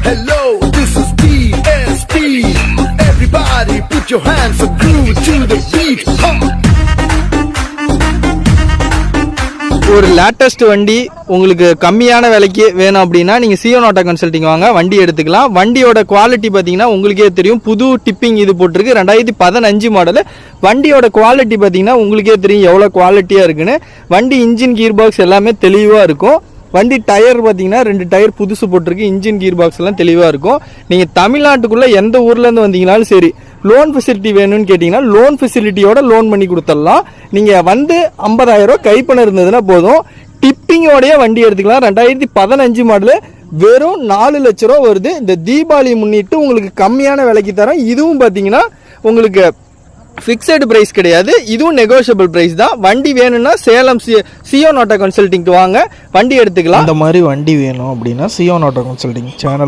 Hello, this is DSP. Everybody put your hands up, groove to the beat. ஒரு latest வண்டி உங்களுக்கு கம்மியான விலைக்கு வேணும் அப்படின்னா நீங்கள் சியோன் ஆட்டோ கன்சல்டிங் வாங்க, வண்டி எடுத்துக்கலாம். வண்டியோட குவாலிட்டி பார்த்தீங்கன்னா உங்களுக்கே தெரியும். புது டிப்பிங் இது போட்டிருக்கு, 2015 மாடலு. வண்டியோட குவாலிட்டி பார்த்தீங்கன்னா உங்களுக்கே தெரியும் எவ்வளோ குவாலிட்டியாக இருக்குன்னு. வண்டி இன்ஜின் கீர் பாக்ஸ் எல்லாமே தெளிவாக இருக்கும். வண்டி டயர் பார்த்தீங்கன்னா 2 டயர் புதுசு போட்டிருக்கு. இன்ஜின் கீர் பாக்ஸ் எல்லாம் தெளிவாக இருக்கும். நீங்கள் தமிழ்நாட்டுக்குள்ளே எந்த ஊர்லேருந்து வந்தீங்கனாலும் சரி, லோன் ஃபெசிலிட்டி வேணும்னு கேட்டிங்கன்னா லோன் ஃபெசிலிட்டியோட லோன் பண்ணி கொடுத்துடலாம். நீங்கள் வந்து 50,000 ரூபா கைப்பணம் இருந்ததுன்னா போதும், டிப்பிங்கோடையே வண்டி எடுத்துக்கலாம். 2015 மாடலு, வெறும் 4 லட்ச ரூபா வருது. இந்த தீபாவளி முன்னிட்டு உங்களுக்கு கம்மியான விலைக்கு தரோம். இதுவும் பார்த்தீங்கன்னா உங்களுக்கு ஃபிக்ஸடு ப்ரைஸ் கிடையாது, இதுவும் நெகோஷியபிள் ப்ரைஸ் தான். வண்டி வேணும்னா சேலம் சியோன் ஆட்டோ கன்சல்டிங்க்கு வாங்க, வண்டி எடுத்துக்கலாம். இந்த மாதிரி வண்டி வேணும் அப்படின்னா சியோன் ஆட்டோ கன்சல்டிங் சேனல்